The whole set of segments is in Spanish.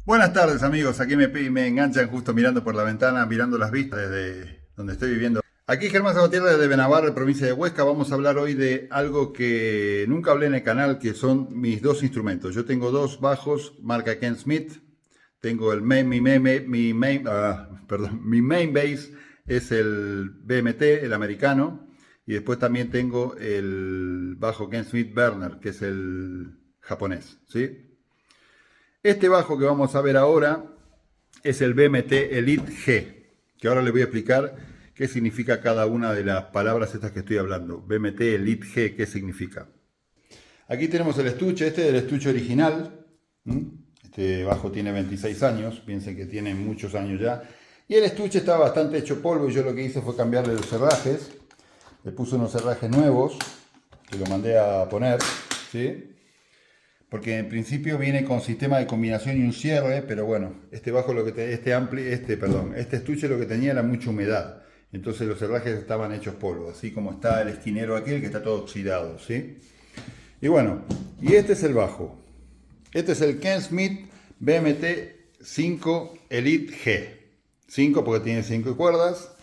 Buenas tardes amigos, aquí me enganchan justo mirando por la ventana, mirando las vistas desde donde estoy viviendo. Aquí Germán Sabatier de Benavarre, provincia de Huesca. Vamos a hablar hoy de algo que nunca hablé en el canal, que son mis dos instrumentos. Yo tengo dos bajos, marca Ken Smith. Tengo mi main bass es el BMT, el americano. Y después también tengo el bajo Ken Smith Berner, que es el japonés, ¿sí? Este bajo que vamos a ver ahora es el BMT Elite G, que ahora les voy a explicar qué significa cada una de las palabras estas que estoy hablando. BMT Elite G, ¿qué significa? Aquí tenemos el estuche, este es el estuche original. Este bajo tiene 26 años, piensen que tiene muchos años ya. Y el estuche está bastante hecho polvo y yo lo que hice fue cambiarle los herrajes. Le puse unos herrajes nuevos, que lo mandé a poner, ¿sí? Porque en principio viene con sistema de combinación y un cierre, pero bueno, este bajo lo que este estuche lo que tenía era mucha humedad. Entonces los herrajes estaban hechos polvo, así como está el esquinero aquel que está todo oxidado, ¿sí? Y bueno, y este es el bajo. Este es el Ken Smith BMT 5 Elite G. 5 porque tiene 5 cuerdas.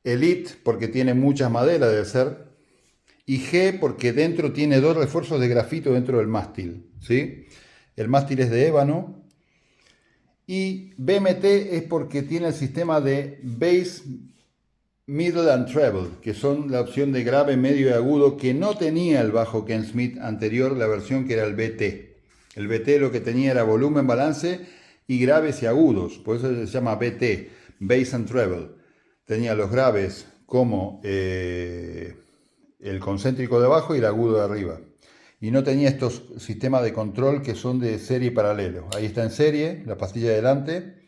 Elite porque tiene muchas maderas, debe ser. Y G porque dentro tiene dos refuerzos de grafito dentro del mástil, ¿sí? El mástil es de ébano. Y BMT es porque tiene el sistema de Bass, Middle and Treble, que son la opción de grave, medio y agudo que no tenía el bajo Ken Smith anterior, la versión que era el BT. El BT lo que tenía era volumen, balance y graves y agudos, por eso se llama BT, Bass and Treble. Tenía los graves como el concéntrico de abajo y el agudo de arriba. Y no tenía estos sistemas de control que son de serie y paralelo. Ahí está en serie, la pastilla de delante,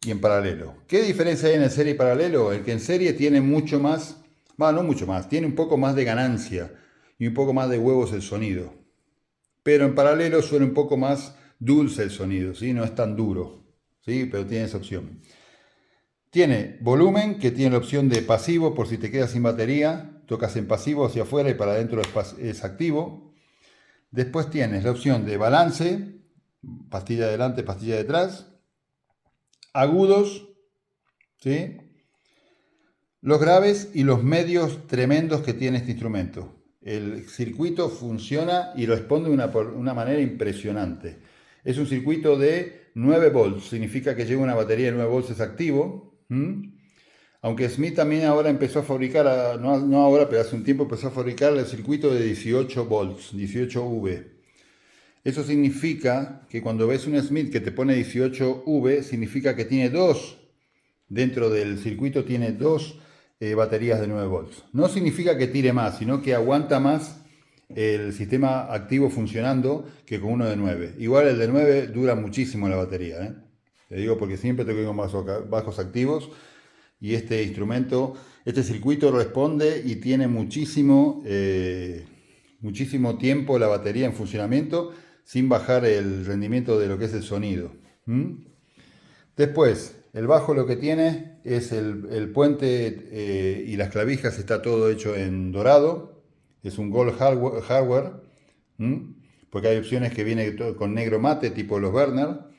y en paralelo. ¿Qué diferencia hay en el serie y paralelo? El que en serie tiene mucho más, no mucho más, tiene un poco más de ganancia y un poco más de huevos el sonido. Pero en paralelo suena un poco más dulce el sonido, ¿sí? No es tan duro, ¿sí? Pero tiene esa opción. Tiene volumen, que tiene la opción de pasivo por si te quedas sin batería. Tocas en pasivo hacia afuera y para adentro es activo. Después tienes la opción de balance, pastilla adelante, pastilla detrás. Agudos, ¿sí? Los graves y los medios tremendos que tiene este instrumento. El circuito funciona y lo responde de una manera impresionante. Es un circuito de 9 volts, significa que lleva una batería de 9 volts, es activo. Aunque Smith también ahora empezó a fabricar, no ahora, pero hace un tiempo empezó a fabricar el circuito de 18 volts, 18 V. Eso significa que cuando ves un Smith que te pone 18 V, significa que tiene dentro del circuito tiene dos baterías de 9 volts. No significa que tire más, sino que aguanta más el sistema activo funcionando que con uno de 9. Igual el de 9 dura muchísimo la batería, ¿eh? Te digo porque siempre toqué con bajos activos y este instrumento, este circuito responde y tiene muchísimo tiempo la batería en funcionamiento sin bajar el rendimiento de lo que es el sonido. Después, el bajo lo que tiene es el puente y las clavijas, está todo hecho en dorado. Es un gold hardware, porque hay opciones que vienen con negro mate, tipo los Werner.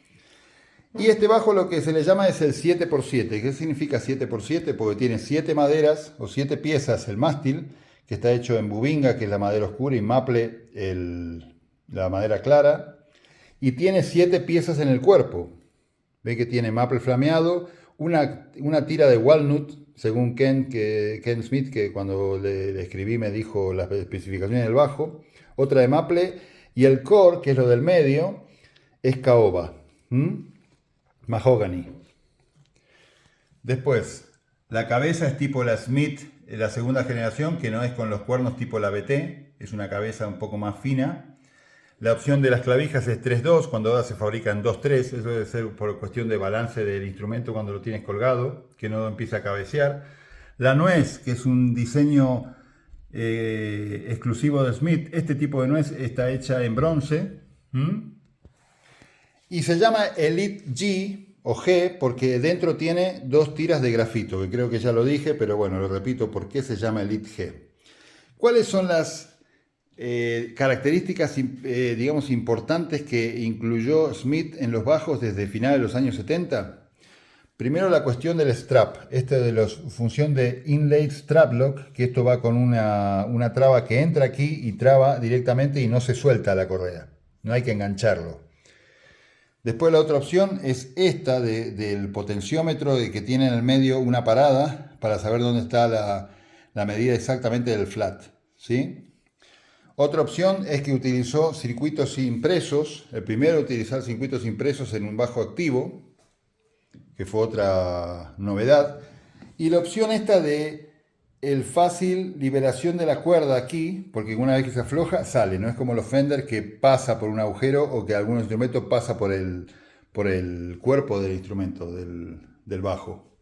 Y este bajo lo que se le llama es el 7x7. ¿Qué significa 7x7? Porque tiene 7 maderas o 7 piezas el mástil, que está hecho en bubinga, que es la madera oscura, y maple, la madera clara. Y tiene 7 piezas en el cuerpo. Ve que tiene maple flameado, una tira de walnut, según Ken Smith, que cuando le escribí me dijo las especificaciones del bajo. Otra de maple. Y el core, que es lo del medio, es caoba. Mahogany. Después, la cabeza es tipo la Smith, la segunda generación, que no es con los cuernos tipo la BT, es una cabeza un poco más fina. La opción de las clavijas es 3-2, cuando ahora se fabrican 2-3, eso debe ser por cuestión de balance del instrumento cuando lo tienes colgado, que no empieza a cabecear. La nuez, que es un diseño exclusivo de Smith, este tipo de nuez está hecha en bronce. Y se llama Elite G o G porque dentro tiene 2 tiras de grafito, que creo que ya lo dije, pero bueno, lo repito, ¿por qué se llama Elite G? ¿Cuáles son las características, digamos, importantes que incluyó Smith en los bajos desde finales de los años 70. Primero la cuestión del strap, de la función de inlaid strap lock, que esto va con una traba que entra aquí y traba directamente y no se suelta la correa, no hay que engancharlo. Después la otra opción es esta del potenciómetro que tiene en el medio una parada para saber dónde está la medida exactamente del flat, ¿sí? Otra opción es que utilizó circuitos impresos, el primero utilizar circuitos impresos en un bajo activo, que fue otra novedad, y la opción esta de el fácil liberación de la cuerda aquí, porque una vez que se afloja sale, no es como los Fender que pasa por un agujero o que algunos instrumentos pasa por el cuerpo del instrumento, del bajo,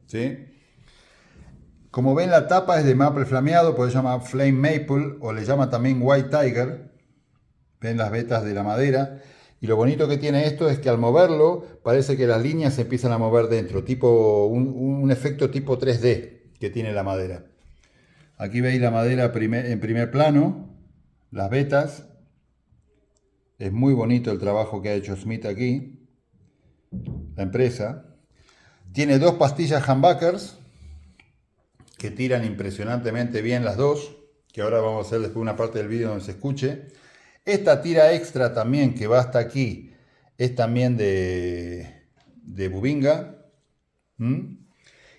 ¿sí? Como ven, la tapa es de maple flameado, por eso se llama Flame Maple, o le llama también White Tiger. Ven las vetas de la madera. Y lo bonito que tiene esto es que al moverlo, parece que las líneas se empiezan a mover dentro, tipo un efecto tipo 3D que tiene la madera. Aquí veis la madera en primer plano, las vetas. Es muy bonito el trabajo que ha hecho Smith aquí, la empresa. Tiene dos pastillas humbuckers, que tiran impresionantemente bien las dos, que ahora vamos a hacer después una parte del vídeo donde se escuche. Esta tira extra también, que va hasta aquí, es también de Bubinga.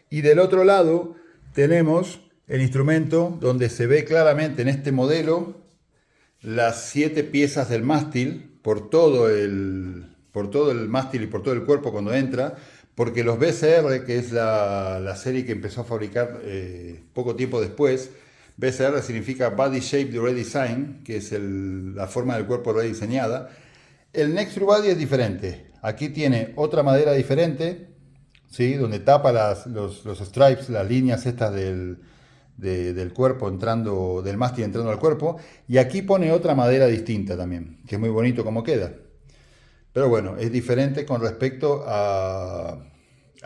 Y del otro lado tenemos el instrumento donde se ve claramente en este modelo las 7 piezas del mástil por todo el mástil y por todo el cuerpo cuando entra, porque los BCR, que es la serie que empezó a fabricar poco tiempo después, BCR significa Body Shaped Redesign, que es la forma del cuerpo rediseñada. El Next True Body es diferente. Aquí tiene otra madera diferente, ¿sí? Donde tapa los stripes, las líneas estas del cuerpo entrando, del mástil entrando al cuerpo. Y aquí pone otra madera distinta también, que es muy bonito como queda. Pero bueno, es diferente con respecto a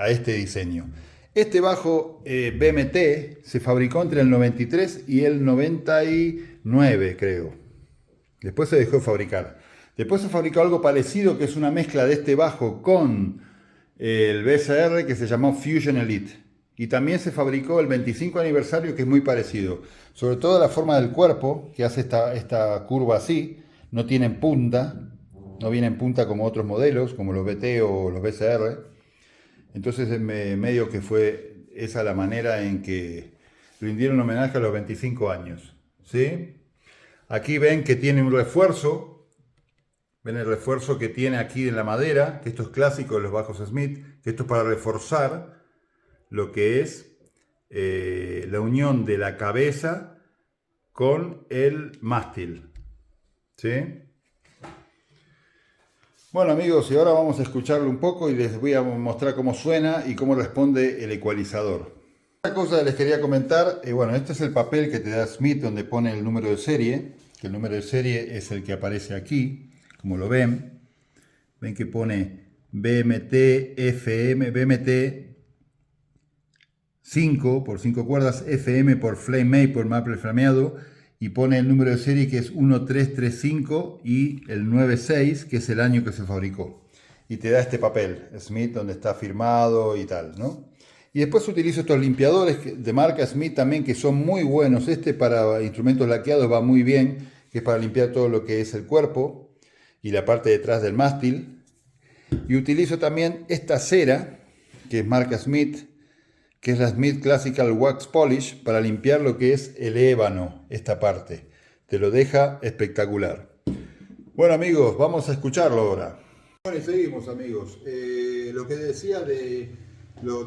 este diseño. Este bajo BMT se fabricó entre el 93 y el 99, creo. Después se dejó de fabricar. Después se fabricó algo parecido, que es una mezcla de este bajo con el BSR, que se llamó Fusion Elite. Y también se fabricó el 25 aniversario, que es muy parecido. Sobre todo la forma del cuerpo, que hace esta curva así, no tiene punta. No viene en punta como otros modelos, como los BT o los BCR. Entonces medio que fue esa la manera en que rindieron homenaje a los 25 años. ¿Sí? Aquí ven que tiene un refuerzo. Ven el refuerzo que tiene aquí en la madera, que esto es clásico de los bajos Smith, que esto es para reforzar lo que es la unión de la cabeza con el mástil. ¿Sí? Bueno amigos, y ahora vamos a escucharlo un poco y les voy a mostrar cómo suena y cómo responde el ecualizador. Otra cosa que les quería comentar, bueno, este es el papel que te da Smith donde pone el número de serie, que el número de serie es el que aparece aquí, como lo ven. Ven que pone BMT, FM, BMT 5 por 5 cuerdas, FM por Flame Maple, maple flameado, y pone el número de serie que es 1335 y el 96, que es el año que se fabricó. Y te da este papel, Smith, donde está firmado y tal, ¿no? Y después utilizo estos limpiadores de marca Smith también, que son muy buenos. Este para instrumentos laqueados va muy bien, que es para limpiar todo lo que es el cuerpo y la parte de atrás del mástil. Y utilizo también esta cera, que es marca Smith, que es la Smith Classical Wax Polish, para limpiar lo que es el ébano, esta parte. Te lo deja espectacular. Bueno amigos, vamos a escucharlo ahora. Bueno, y seguimos amigos. Lo que decía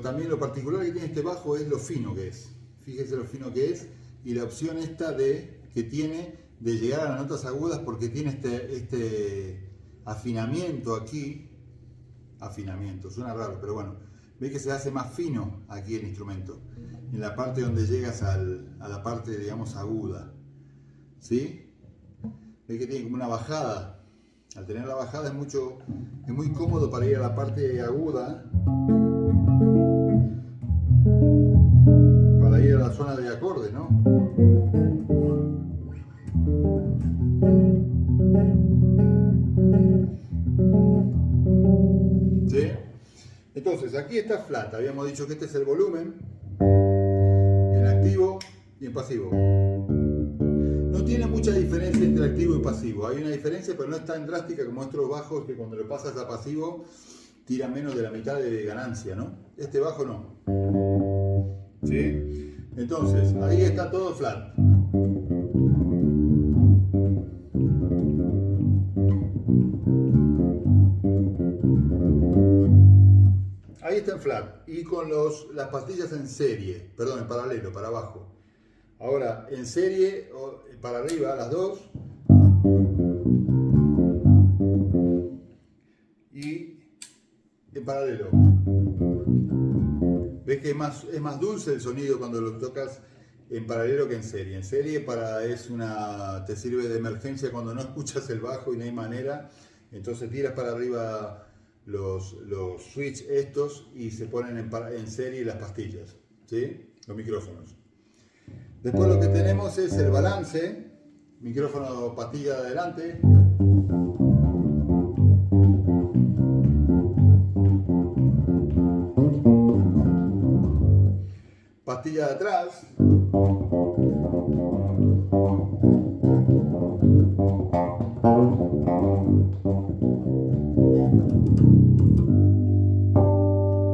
también lo particular que tiene este bajo es lo fino que es. Fíjense lo fino que es. Y la opción esta que tiene de llegar a las notas agudas, porque tiene este afinamiento aquí. Afinamiento, suena raro, pero bueno. Ve que se hace más fino aquí el instrumento, en la parte donde llegas a la parte, digamos, aguda. ¿Sí? Ve que tiene como una bajada. Al tener la bajada es muy cómodo para ir a la parte aguda, para ir a la zona de acorde, ¿no? aquí está flat. Habíamos dicho que este es el volumen en activo y en pasivo. No tiene mucha diferencia entre activo y pasivo. Hay una diferencia, pero no es tan drástica como estos bajos que cuando lo pasas a pasivo tira menos de la mitad de ganancia, ¿no? Este bajo no. ¿Sí? Entonces, ahí está todo flat. Ahí está en flat y con las pastillas en serie, perdón, en paralelo, para abajo. Ahora, en serie, para arriba, las dos. Y en paralelo. Ves que es más dulce el sonido cuando lo tocas en paralelo que en serie. En serie te sirve de emergencia cuando no escuchas el bajo y no hay manera. Entonces tiras para arriba los switch estos y se ponen en serie las pastillas, ¿sí? Los micrófonos. Después lo que tenemos es el balance, micrófono pastilla de adelante. Pastilla de atrás.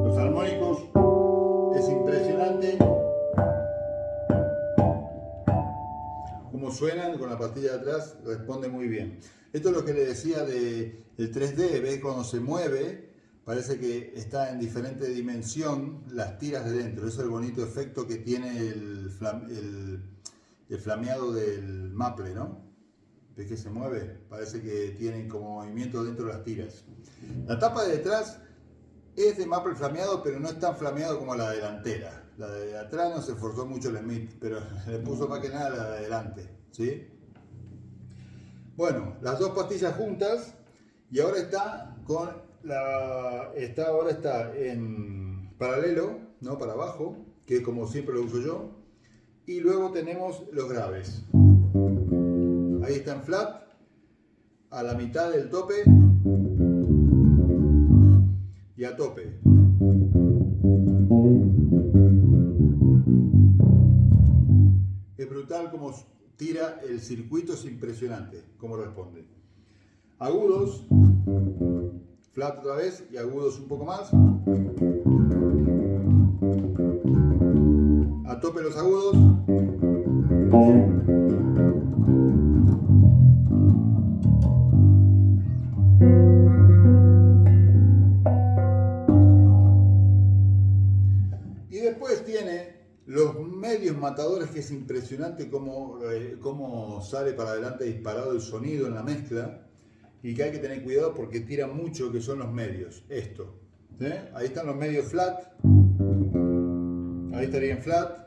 Los armónicos es impresionante cómo suenan con la pastilla de atrás, responde muy bien. Esto es lo que le decía del 3D, ¿ves? Cuando se mueve parece que está en diferente dimensión las tiras de dentro. Eso es el bonito efecto que tiene el flameado del Maple, ¿no? ¿Ves que se mueve? Parece que tienen como movimiento dentro de las tiras. La tapa de detrás es de Maple flameado, pero no es tan flameado como la delantera. La de atrás no se esforzó mucho el Smith, pero le puso más que nada la de adelante, ¿sí? Bueno, las dos pastillas juntas y ahora está en paralelo, ¿no? Para abajo, que es como siempre lo uso yo. Y luego tenemos los graves. Ahí está en flat, a la mitad del tope y a tope. Es brutal como tira el circuito, es impresionante cómo responde. Agudos, flat otra vez y agudos un poco más. A tope los agudos. Y después tiene los medios matadores, que es impresionante cómo sale para adelante disparado el sonido en la mezcla. Y que hay que tener cuidado porque tira mucho, que son los medios. Esto. ¿Sí? Ahí están los medios flat. Ahí estaría en flat.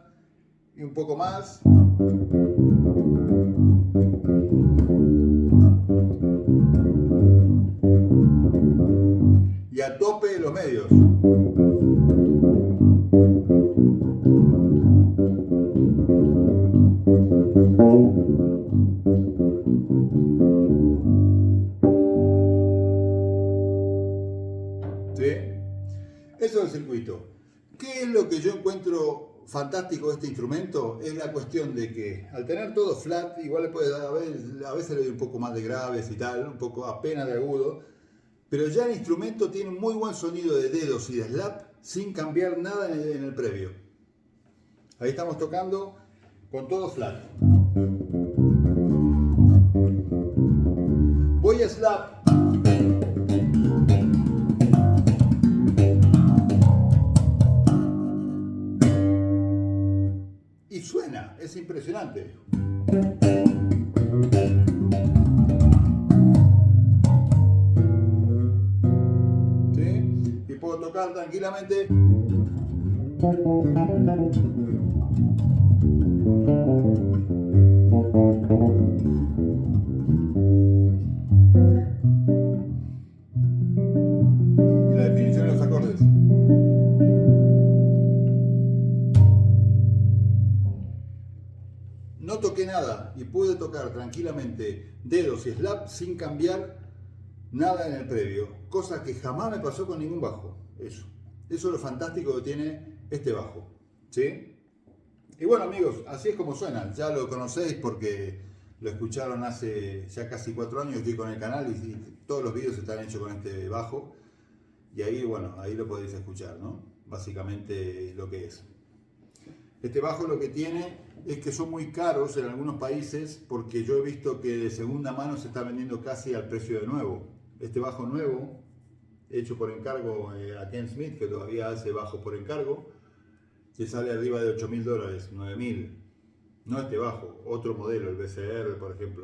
Y un poco más. Y a tope los medios. ¿Sí? Eso es el circuito. ¿Qué es lo que yo encuentro fantástico de este instrumento? Es la cuestión de que al tener todo flat, igual le puede dar, a veces le doy un poco más de graves y tal, un poco apenas de agudo, pero ya el instrumento tiene un muy buen sonido de dedos y de slap sin cambiar nada en el previo. Ahí estamos tocando con todo flat. Voy a slap. Y suena, es impresionante. ¿Sí? Y puedo tocar tranquilamente. Y la definición de los acordes. No toqué nada y pude tocar tranquilamente dedos y slap sin cambiar nada en el previo, cosa que jamás me pasó con ningún bajo. Eso. Eso es lo fantástico que tiene este bajo, ¿sí? Y bueno amigos, así es como suena, ya lo conocéis porque lo escucharon hace ya casi 4 años, estoy con el canal y todos los vídeos están hechos con este bajo. Y ahí, bueno, ahí lo podéis escuchar, ¿no? Básicamente lo que es. Este bajo lo que tiene es que son muy caros en algunos países porque yo he visto que de segunda mano se está vendiendo casi al precio de nuevo. Este bajo nuevo, hecho por encargo a Ken Smith, que todavía hace bajos por encargo, que sale arriba de $8.000, $9.000. No este bajo, otro modelo, el BCR, por ejemplo,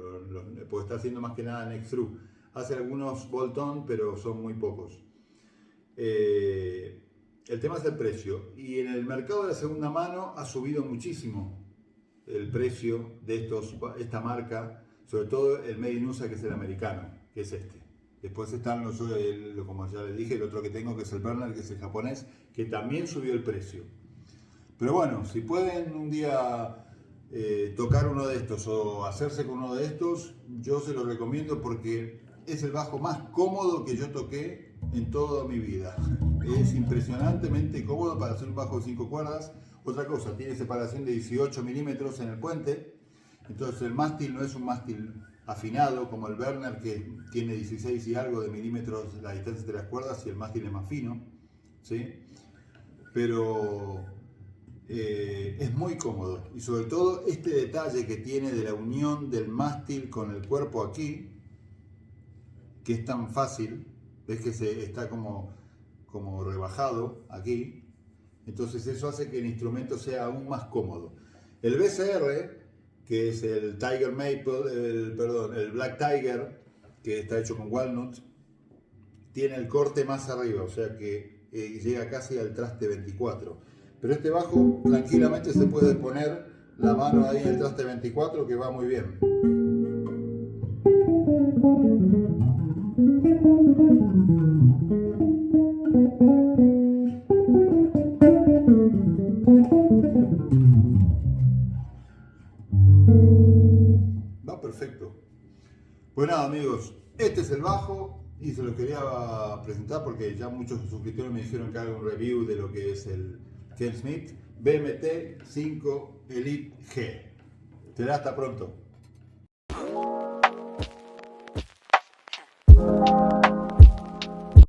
porque está haciendo más que nada neck through. Hace algunos bolt-on, pero son muy pocos. El tema es el precio, y en el mercado de la segunda mano ha subido muchísimo el precio de esta marca, sobre todo el Made in USA, que es el americano, que es este. Después están como ya les dije, el otro que tengo, que es el Berner, que es el japonés, que también subió el precio. Pero bueno, si pueden un día tocar uno de estos o hacerse con uno de estos, yo se los recomiendo porque es el bajo más cómodo que yo toqué en toda mi vida. Es impresionantemente cómodo para hacer un bajo de 5 cuerdas. Otra cosa, tiene separación de 18 milímetros en el puente. Entonces el mástil no es un mástil afinado como el Berner, que tiene 16 y algo de milímetros la distancia entre las cuerdas y el mástil es más fino, ¿sí? Pero es muy cómodo, y sobre todo este detalle que tiene de la unión del mástil con el cuerpo aquí, que es tan fácil. Ves que está como rebajado aquí, entonces eso hace que el instrumento sea aún más cómodo. El BCR, que es el Tiger Maple, el Black Tiger, que está hecho con walnut, tiene el corte más arriba, o sea que llega casi al traste 24. Pero este bajo tranquilamente se puede poner la mano ahí en el traste 24, que va muy bien. Va perfecto. Pues nada amigos, este es el bajo y se lo quería presentar porque ya muchos suscriptores me dijeron que haga un review de lo que es el Ken Smith BMT 5 Elite G. Será hasta pronto.